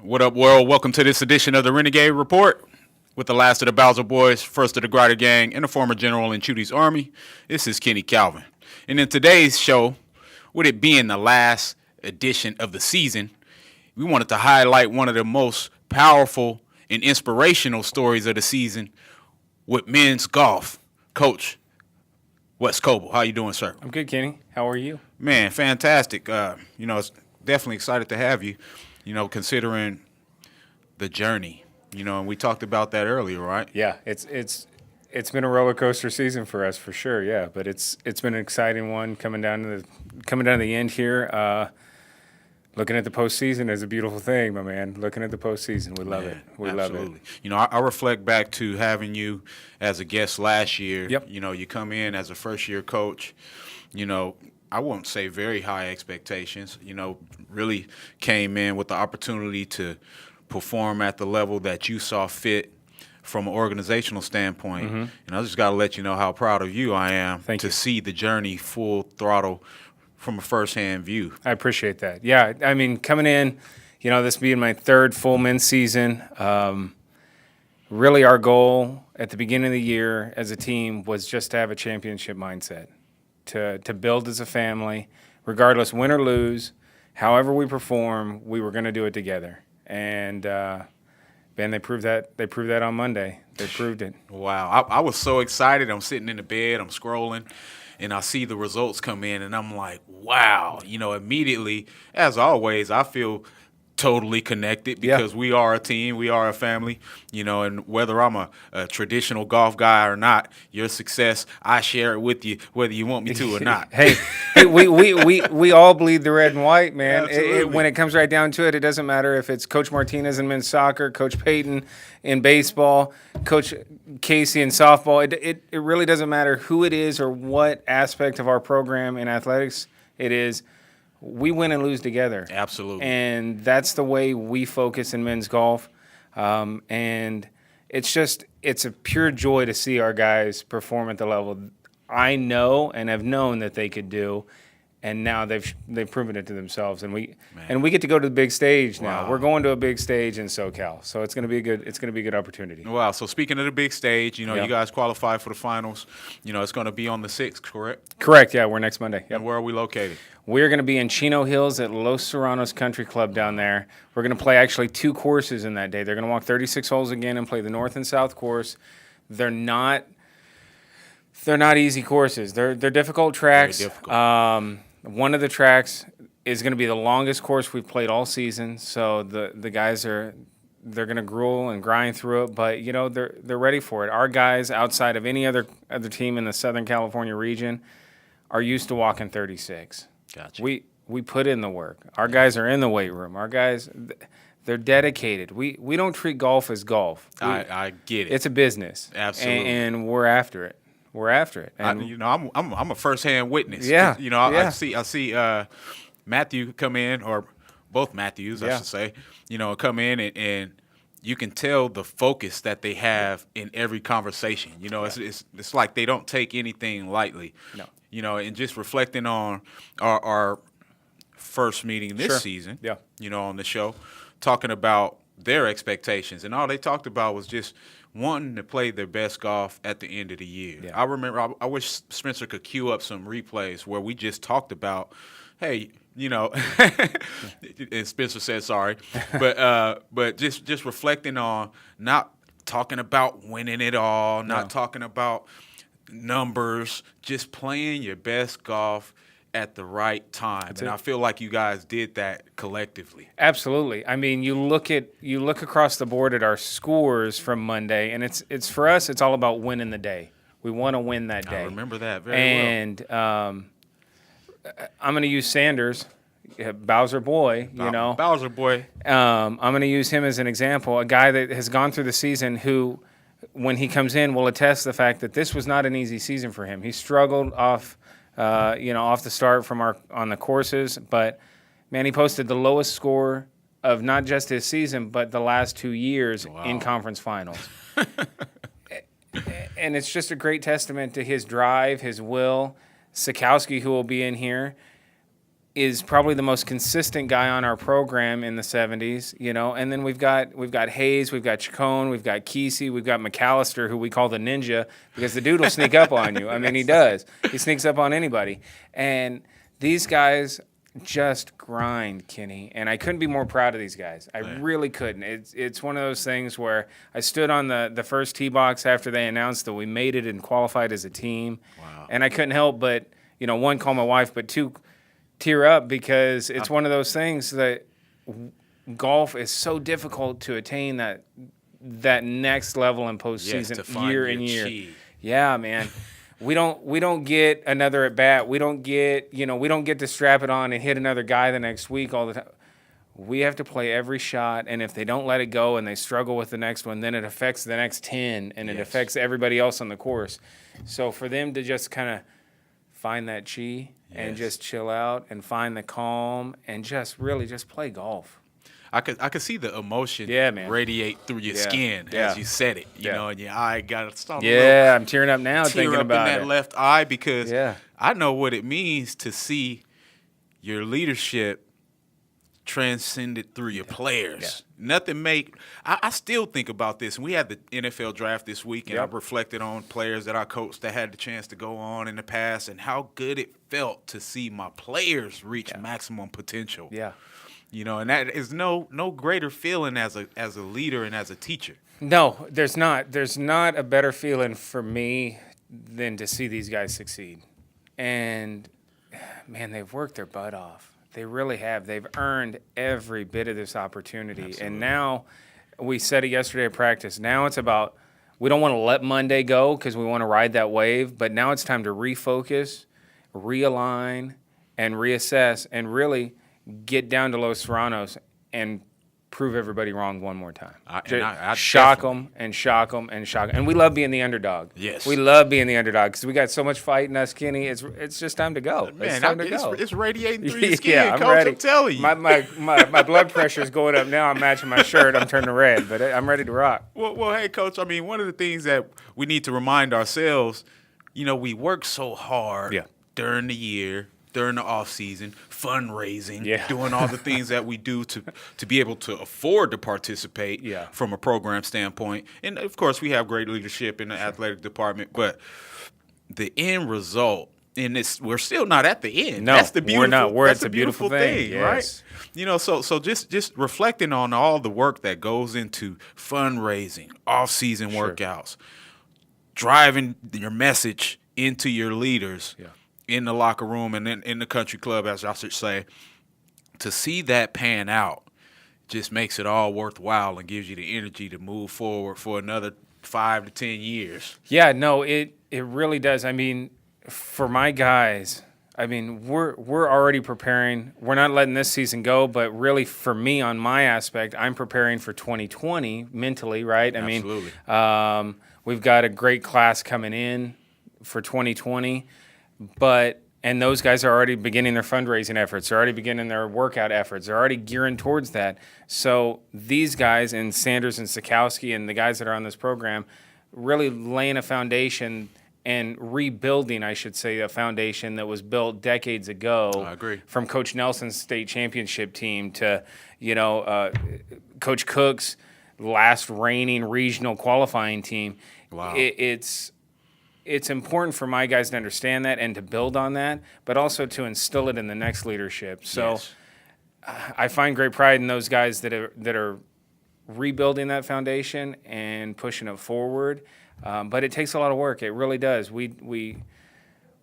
What up, world? Welcome to this edition of the Renegade Report with the last of the Bowser Boys, first of the Grider Gang, and a former general in Chudy's army. This is Kenny Calvin. And in today's show, with it being the last edition of the season, we wanted to highlight one of the most powerful and inspirational stories of the season with men's golf. Coach Wes Coble, how you doing, sir? I'm good, Kenny. How are you? Man, fantastic. It's definitely excited to have you. Considering the journey, and we talked about that earlier, right? Yeah, it's been a roller coaster season for us for sure. Yeah, but it's been an exciting one coming down to the end here. Looking at the postseason is a beautiful thing, my man. Looking at the postseason, we love it. We absolutely. Love it. I reflect back to having you as a guest last year. Yep. You come in as a first-year coach. I won't say very high expectations. Really came in with the opportunity to perform at the level that you saw fit from an organizational standpoint. Mm-hmm. And I just got to let you know how proud of you I am to see the journey full throttle from a first-hand view. I appreciate that. Yeah, I mean, coming in, this being my third full men's season, really our goal at the beginning of the year as a team was just to have a championship mindset, to build as a family, regardless win or lose, however we perform, we were going to do it together. And Ben, they proved that. They proved that on Monday. They proved it. Wow, I was so excited. I'm sitting in the bed, I'm scrolling, and I see the results come in, and I'm like, wow. Immediately, as always, I feel totally connected because we are a team, we are a family, and whether I'm a traditional golf guy or not, your success, I share it with you, whether you want me to or not. hey, we all bleed the red and white, man. When it comes right down to it, it doesn't matter if it's Coach Martinez in men's soccer, Coach Payton in baseball, Coach Casey in softball. It really doesn't matter who it is or what aspect of our program in athletics it is. We win and lose together. Absolutely. And that's the way we focus in men's golf. And it's a pure joy to see our guys perform at the level I know and have known that they could do. And now they've proven it to themselves, and we get to go to the big stage now. Wow. We're going to a big stage in SoCal, so it's going to be a good opportunity. Wow. So speaking of the big stage, you guys qualified for the finals. It's going to be on the 6th, correct? Correct. Yeah, we're next Monday. Yep. And where are we located? We're going to be in Chino Hills at Los Serranos Country Club down there. We're going to play actually 2 courses in that day. They're going to walk 36 holes again and play the north and south course. They're not easy courses. They're difficult tracks. Very difficult. One of the tracks is going to be the longest course we've played all season. So the guys they're going to gruel and grind through it, but they're ready for it. Our guys, outside of any other team in the Southern California region, are used to walking 36. Gotcha. We put in the work. Our guys are in the weight room. Our guys, they're dedicated. We don't treat golf as golf. I get it. It's a business. Absolutely. And we're after it. We're after it. And I'm a firsthand witness. Yeah. I see Matthew come in, or both Matthews, I should say. Come in and you can tell the focus that they have in every conversation. It's like they don't take anything lightly. No. And just reflecting on our first meeting this season. Yeah. On the show, talking about their expectations, and all they talked about was just wanting to play their best golf at the end of the year. Yeah. I remember, I wish Spencer could cue up some replays where we just talked about, hey, and Spencer said sorry, but just reflecting on not talking about winning it all, not talking about numbers, just playing your best golf at the right time. I feel like you guys did that collectively. Absolutely. I mean, you look across the board at our scores from Monday, and it's for us, it's all about winning the day. We want to win that day. I remember that very well. And I'm going to use Sanders, Bowser boy, Bowser boy. I'm going to use him as an example, a guy that has gone through the season who, when he comes in, will attest the fact that this was not an easy season for him. He struggled off the start on the courses, but man, he posted the lowest score of not just his season, but the last 2 years in conference finals. And it's just a great testament to his drive, his will. Sikowski, who will be in here, is probably the most consistent guy on our program in the 70s, and then we've got Hayes, we've got Chacon, we've got Kesey, we've got McAllister, who we call the ninja because the dude will sneak up on you. I mean, he does. He sneaks up on anybody. And these guys just grind, Kenny, and I couldn't be more proud of these guys. I really couldn't. It's one of those things where I stood on the first tee box after they announced that we made it and qualified as a team. Wow. And I couldn't help but, one, call my wife, but two, tear up because it's one of those things that golf is so difficult to attain that next level in postseason year in year. Chi. Yeah, man. We don't get another at bat. We don't get to strap it on and hit another guy the next week all the time. We have to play every shot, and if they don't let it go and they struggle with the next one, then it affects the next 10 and it affects everybody else on the course. So for them to just kind of find that chi and just chill out and find the calm and just really just play golf. I could see the emotion radiate through your skin as you said it, you know, and your eye got to start. Yeah, I'm tearing up now thinking about in that it. left eye because I know what it means to see your leadership transcended through your players. Nothing I still think about this. And we had the NFL draft this week, and I've reflected on players that I coached that had the chance to go on in the past and how good it felt to see my players reach maximum potential. Yeah. And that is no greater feeling as a leader and as a teacher. No, there's not. There's not a better feeling for me than to see these guys succeed. And, man, they've worked their butt off. They really have. They've earned every bit of this opportunity. Absolutely. And now, we said it yesterday at practice, now it's about we don't want to let Monday go because we want to ride that wave, but now it's time to refocus, realign, and reassess, and really get down to Los Serranos and prove everybody wrong one more time. I shock them and shock them and shock them. And we love being the underdog. Yes. We love being the underdog because we got so much fight in us, Kenny. It's just time to go. Man, it's time to go. It's radiating through your skin, I'm Coach. ready. I'm telling you. My blood pressure is going up now. I'm matching my shirt. I'm turning red, but I'm ready to rock. Well, hey, Coach, I mean, one of the things that we need to remind ourselves, we work so hard during the year, during the off season, fundraising, doing all the things that we do to be able to afford to participate from a program standpoint. And of course, we have great leadership in the athletic department, but the end result in this, we're still not at the end. No, that's the beautiful, we're not. That's a beautiful thing, right? So just reflecting on all the work that goes into fundraising, off season workouts, driving your message into your leaders. In the locker room and in the country club, as I should say, to see that pan out just makes it all worthwhile and gives you the energy to move forward for another 5 to 10 years. Yeah, no, it really does. I mean, for my guys, I mean, we're already preparing. We're not letting this season go, but really for me on my aspect, I'm preparing for 2020 mentally, right? Absolutely. I mean, we've got a great class coming in for 2020. And those guys are already beginning their fundraising efforts. They're already beginning their workout efforts. They're already gearing towards that. So these guys, and Sanders and Sikowski and the guys that are on this program, really laying a foundation and rebuilding, I should say, a foundation that was built decades ago. I agree. From Coach Nelson's state championship team to, Coach Cook's last reigning regional qualifying team. Wow. It's important for my guys to understand that and to build on that, but also to instill it in the next leadership. So I find great pride in those guys that are rebuilding that foundation and pushing it forward. But it takes a lot of work. It really does. We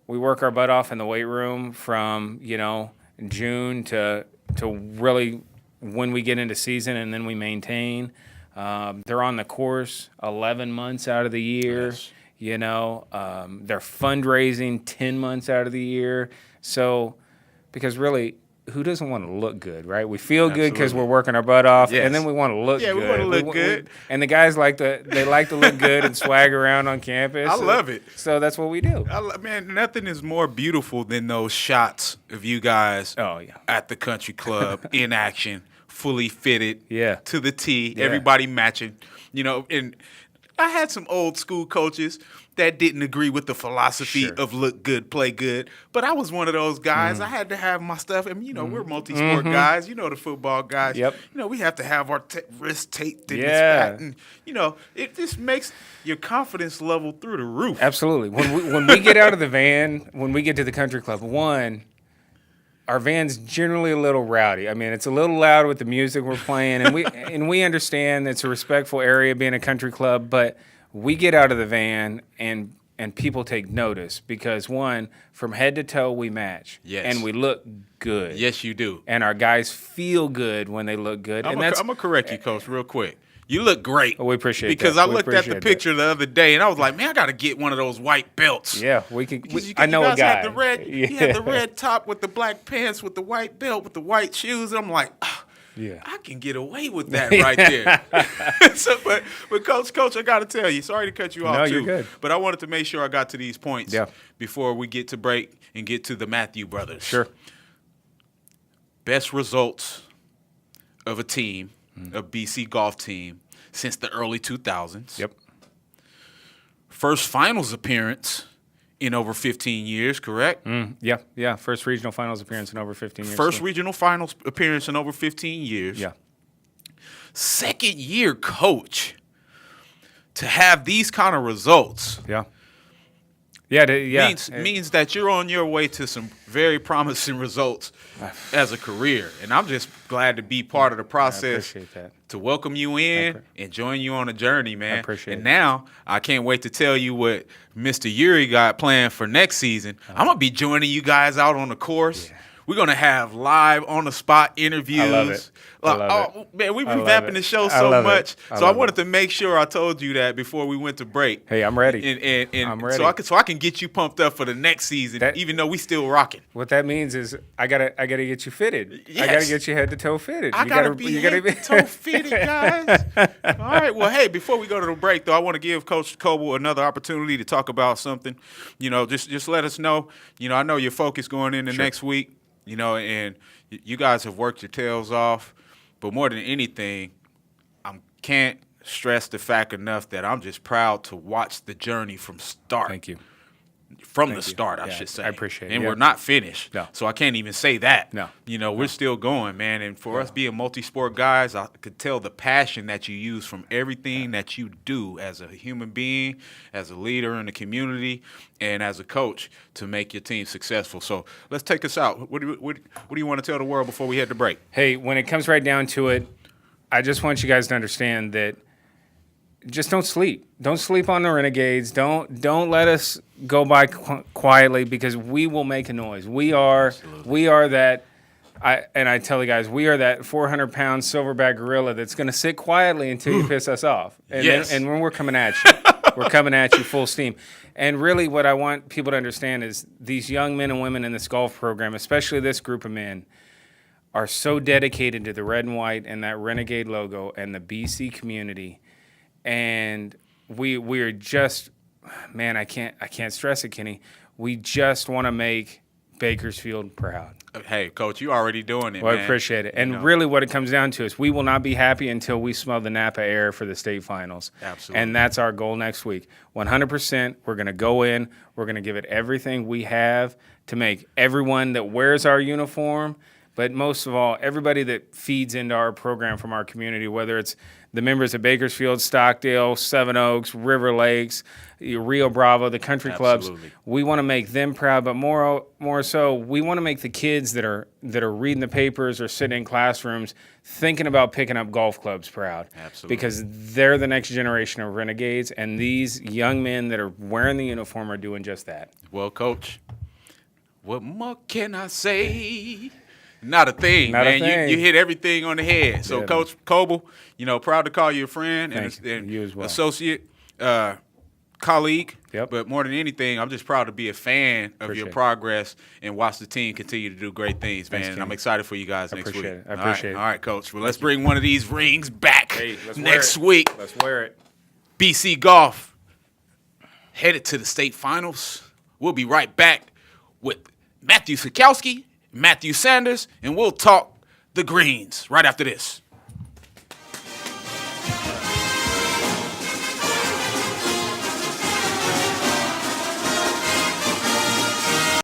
work our butt off in the weight room from June to really when we get into season, and then we maintain. They're on the course 11 months out of the year. Yes. They're fundraising 10 months out of the year. So, because really, who doesn't want to look good, right? We feel good because we're working our butt off, and then we want to look good. Yeah, we want to look good. And the guys like to look good and swag around on campus. I love it. So that's what we do. Man, nothing is more beautiful than those shots of you guys at the country club in action, fully fitted to the tee, everybody matching, and I had some old school coaches that didn't agree with the philosophy Sure. of look good, play good. But I was one of those guys. I had to have my stuff. And, we're multi-sport guys. The football guys. Yep. We have to have our wrist taped in this Yeah. back. And, it just makes your confidence level through the roof. Absolutely. When we get out of the van, when we get to the country club, our van's generally a little rowdy. I mean, it's a little loud with the music we're playing, and we understand it's a respectful area being a country club, but we get out of the van and people take notice because, one, from head to toe we match. Yes. And we look good. Yes, you do. And our guys feel good when they look good. I'm going to correct you, Coach, real quick. You look great. We appreciate because that. I looked at the picture the other day, and I was like, man, I got to get one of those white belts. Yeah, we can. I know a guy. He had the red top with the black pants with the white belt with the white shoes. And I'm like, yeah, I can get away with that right there. But Coach, I got to tell you, sorry to cut you off, No, too. you're good. But I wanted to make sure I got to these points Yeah. before we get to break and get to the Matthew brothers. Sure. Best results of a team, a BC golf team, since the early 2000s. Yep. First finals appearance in over 15 years, correct? Yeah. First regional finals appearance in over 15 years. First regional finals appearance in over 15 years. Yeah. Second year coach to have these kind of results. Yeah. Yeah. Means that you're on your way to some very promising results as a career. And I'm just glad to be part of the process. I appreciate that. To welcome you in and join you on a journey, man. I appreciate it. And now I can't wait to tell you what Mr. Yuri got planned for next season. I'm going to be joining you guys out on the course. Yeah. We're going to have live on-the-spot interviews. I love it. Man, we're revamping the show so much. So I wanted to make sure I told you that before we went to break. Hey, I'm ready. And I'm ready. So I can get you pumped up for the next season, even though we still rocking. What that means is I gotta get you fitted. Yes. I gotta get you head to toe fitted. I gotta be head to toe fitted, guys. All right. Well, hey, before we go to the break, though, I want to give Coach Coble another opportunity to talk about something. Just let us know. I know your focus going into next week. And you guys have worked your tails off. But more than anything, I can't stress the fact enough that I'm just proud to watch the journey from start. Thank you. From the start, I should say. I appreciate it. And we're not finished. No. So I can't even say that. No. We're still going, man. And for us being multi-sport guys, I could tell the passion that you use from everything that you do as a human being, as a leader in the community, and as a coach to make your team successful. So let's take us out. What do you want to tell the world before we head to break? Hey, when it comes right down to it, I just want you guys to understand that just don't sleep. Don't sleep on the Renegades. Don't let us go by quietly because we will make a noise. We are that. I tell the guys, we are that 400-pound silverback gorilla that's going to sit quietly until you piss us off. And yes. And when we're coming at you, we're coming at you full steam. And really, what I want people to understand is these young men and women in this golf program, especially this group of men, are so dedicated to the red and white and that Renegade logo and the BC community. And we are just, man, I can't stress it, Kenny. We just want to make Bakersfield proud. Hey, Coach, you already doing it, Well, man. I appreciate it. And really what it comes down to is we will not be happy until we smell the Napa air for the state finals. Absolutely. And that's our goal next week. 100%, we're going to go in. We're going to give it everything we have to make everyone that wears our uniform, but most of all, everybody that feeds into our program from our community, whether it's the members of Bakersfield, Stockdale, Seven Oaks, River Lakes, Rio Bravo, the country clubs. We want to make them proud, but more so, we want to make the kids that are reading the papers or sitting in classrooms thinking about picking up golf clubs proud. Absolutely. Because they're the next generation of Renegades, and these young men that are wearing the uniform are doing just that. Well, Coach, what more can I say? Not a thing, Not man. a thing. You hit everything on the head. So, Yeah, Coach Coble, proud to call you a friend Thanks. and You as well. associate, colleague. Yep. But more than anything, I'm just proud to be a fan of your Appreciate it. progress and watch the team continue to do great things, man. Thanks, And I'm Kenny. excited for you guys next week. appreciate it. I appreciate it. All right, Coach. Well, let's bring one of these rings back Hey, let's wear next it. week. Let's wear it. BC Golf headed to the state finals. We'll be right back with Matthew Sikowski, Matthew Sanders, and we'll talk the greens right after this.